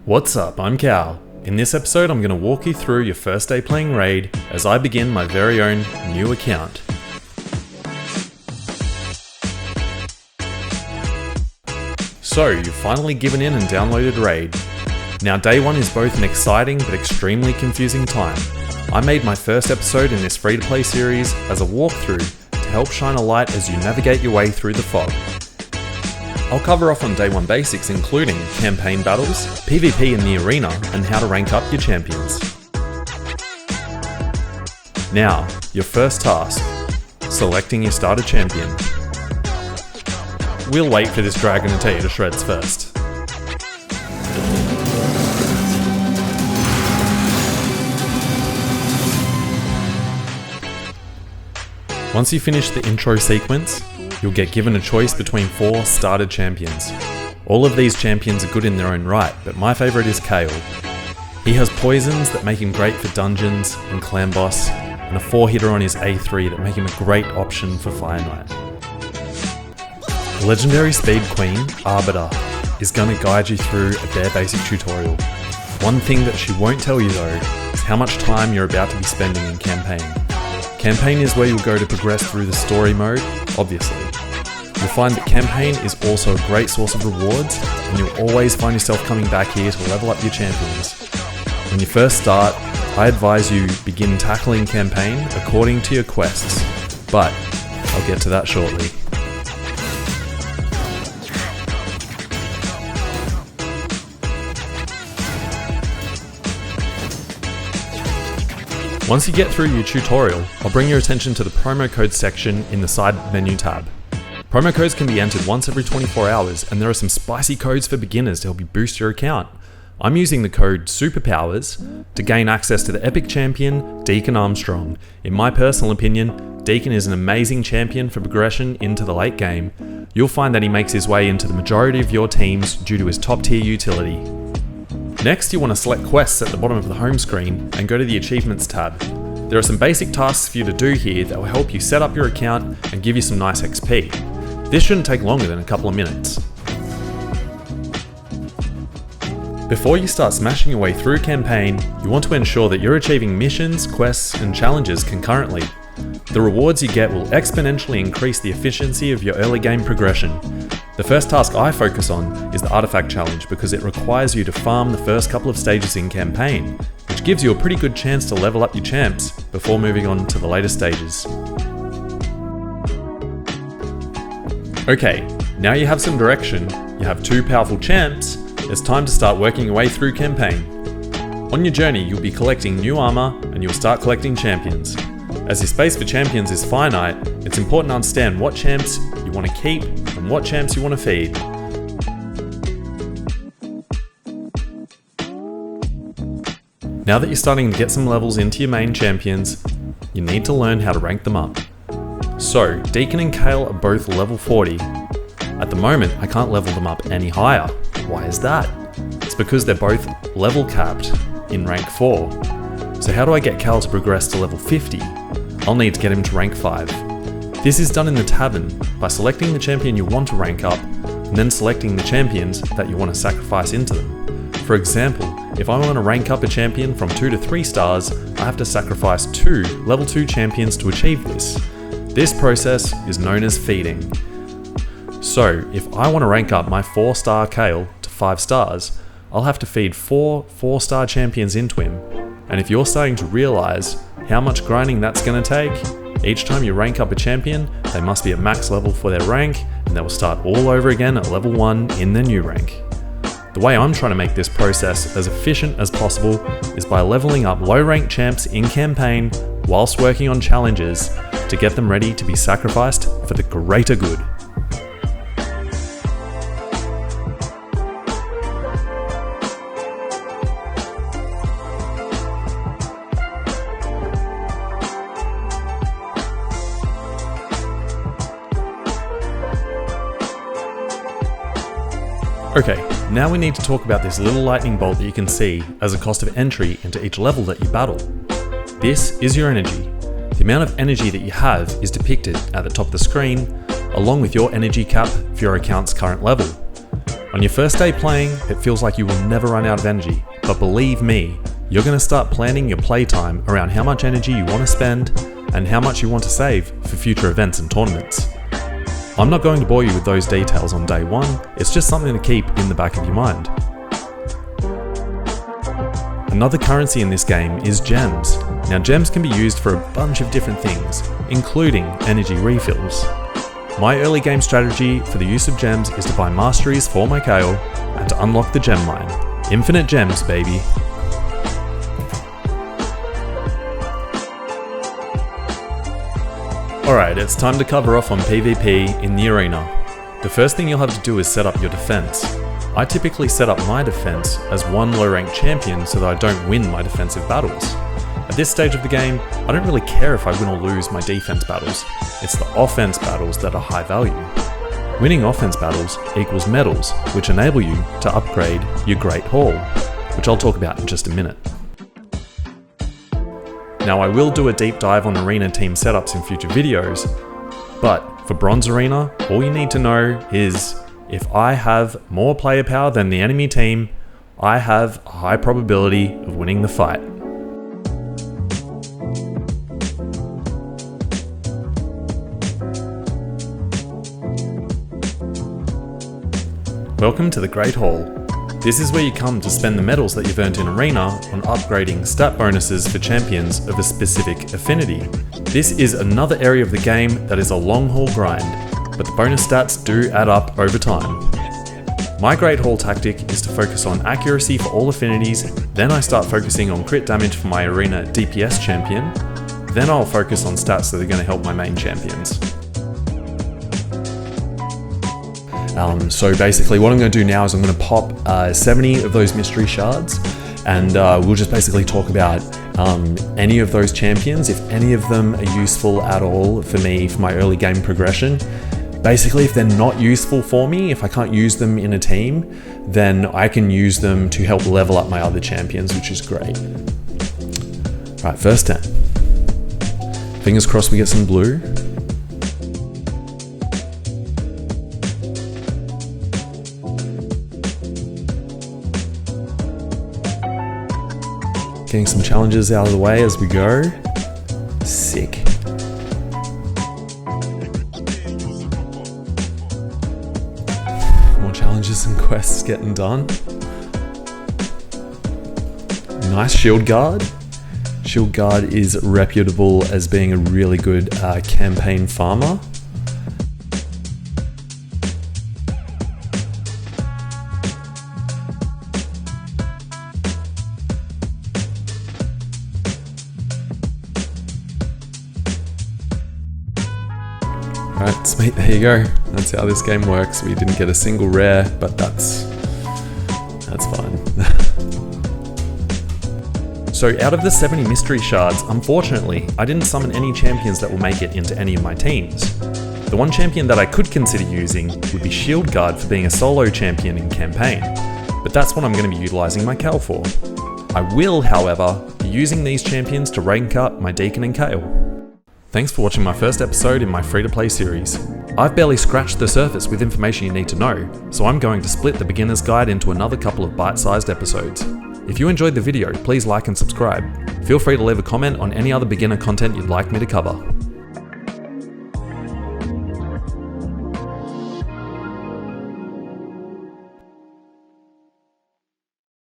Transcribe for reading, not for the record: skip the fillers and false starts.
What's up, I'm Cal. In this episode I'm going to walk you through your first day playing Raid as I begin my very own new account. So, you've finally given in and downloaded Raid. Now day one is both an exciting but extremely confusing time. I made my first episode in this free-to-play series as a walkthrough to help shine a light as you navigate your way through the fog. I'll cover off on day one basics including campaign battles, PvP in the arena, and how to rank up your champions. Now, your first task, selecting your starter champion. We'll wait for this dragon to tear you to shreds first. Once you finish the intro sequence, you'll get given a choice between 4 started champions. All of these champions are good in their own right, but my favourite is Kale. He has poisons that make him great for dungeons and clan boss, and a 4-hitter on his A3 that make him a great option for Fire Knight. The legendary speed queen, Arbiter, is going to guide you through a bare basic tutorial. One thing that she won't tell you though, is how much time you're about to be spending in campaign. Campaign is where you'll go to progress through the story mode, obviously. You'll find that campaign is also a great source of rewards, and you'll always find yourself coming back here to level up your champions. When you first start, I advise you begin tackling campaign according to your quests, but I'll get to that shortly. Once you get through your tutorial, I'll bring your attention to the promo code section in the side menu tab. Promo codes can be entered once every 24 hours, and there are some spicy codes for beginners to help you boost your account. I'm using the code SUPERPOWERS to gain access to the epic champion, Deacon Armstrong. In my personal opinion, Deacon is an amazing champion for progression into the late game. You'll find that he makes his way into the majority of your teams due to his top tier utility. Next, you want to select quests at the bottom of the home screen and go to the Achievements tab. There are some basic tasks for you to do here that will help you set up your account and give you some nice XP. This shouldn't take longer than a couple of minutes. Before you start smashing your way through campaign, you want to ensure that you're achieving missions, quests, and challenges concurrently. The rewards you get will exponentially increase the efficiency of your early game progression. The first task I focus on is the Artifact Challenge because it requires you to farm the first couple of stages in campaign, which gives you a pretty good chance to level up your champs before moving on to the later stages. Okay, now you have some direction, you have 2 powerful champs, it's time to start working your way through campaign. On your journey you'll be collecting new armor and you'll start collecting champions. As your space for champions is finite, it's important to understand what champs you want to keep and what champs you want to feed. Now that you're starting to get some levels into your main champions, you need to learn how to rank them up. So, Deacon and Kale are both level 40. At the moment, I can't level them up any higher. Why is that? It's because they're both level capped in rank 4. So how do I get Kale to progress to level 50? I'll need to get him to rank 5. This is done in the tavern by selecting the champion you want to rank up and then selecting the champions that you want to sacrifice into them. For example, if I want to rank up a champion from 2 to 3 stars, I have to sacrifice 2 level 2 champions to achieve this. This process is known as feeding. So if I want to rank up my 4-star Kale to 5 stars, I'll have to feed 4 4-star champions into him. And if you're starting to realise how much grinding that's going to take, each time you rank up a champion, they must be at max level for their rank, and they will start all over again at level 1 in their new rank. The way I'm trying to make this process as efficient as possible is by leveling up low rank champs in campaign whilst working on challenges to get them ready to be sacrificed for the greater good. Okay, now we need to talk about this little lightning bolt that you can see as a cost of entry into each level that you battle. This is your energy. The amount of energy that you have is depicted at the top of the screen, along with your energy cap for your account's current level. On On your first day playing, it feels like you will never run out of energy, but believe me, you're going to start planning your playtime around how much energy you want to spend and how much you want to save for future events and tournaments. I'm not going to bore you with those details on day one, it's just something to keep in the back of your mind. Another currency in this game is gems. Now gems can be used for a bunch of different things, including energy refills. My early game strategy for the use of gems is to buy masteries for my Kale and to unlock the gem mine. Infinite gems, baby. Alright, it's time to cover off on PvP in the arena. The first thing you'll have to do is set up your defense. I typically set up my defense as one low rank champion so that I don't win my defensive battles. At this stage of the game, I don't really care if I win or lose my defense battles, it's the offense battles that are high value. Winning offense battles equals medals, which enable you to upgrade your Great Hall, which I'll talk about in just a minute. Now I will do a deep dive on arena team setups in future videos, but for Bronze Arena, all you need to know is if I have more player power than the enemy team, I have a high probability of winning the fight. Welcome to the Great Hall. This is where you come to spend the medals that you've earned in Arena on upgrading stat bonuses for champions of a specific affinity. This is another area of the game that is a long haul grind, but the bonus stats do add up over time. My Great Hall tactic is to focus on accuracy for all affinities, then I start focusing on crit damage for my Arena DPS champion, then I'll focus on stats that are going to help my main champions. So basically what I'm going to do now is I'm going to pop 70 of those mystery shards, and we'll just basically talk about any of those champions, if any of them are useful at all for me for my early game progression. Basically, if they're not useful for me, if I can't use them in a team, then I can use them to help level up my other champions, which is great. Right, first 10. Fingers crossed we get some blue. Getting some challenges out of the way as we go. Sick. More challenges and quests getting done. Nice Shield Guard. Shield Guard is reputable as being a really good campaign farmer. Alright, sweet, there you go. That's how this game works. We didn't get a single rare, but that's fine. So out of the 70 mystery shards, unfortunately, I didn't summon any champions that will make it into any of my teams. The one champion that I could consider using would be Shield Guard for being a solo champion in campaign, but that's what I'm going to be utilising my Kale for. I will, however, be using these champions to rank up my Deacon and Kale. Thanks for watching my first episode in my free-to-play series. I've barely scratched the surface with information you need to know, so I'm going to split the beginner's guide into another couple of bite-sized episodes. If you enjoyed the video, please like and subscribe. Feel free to leave a comment on any other beginner content you'd like me to cover.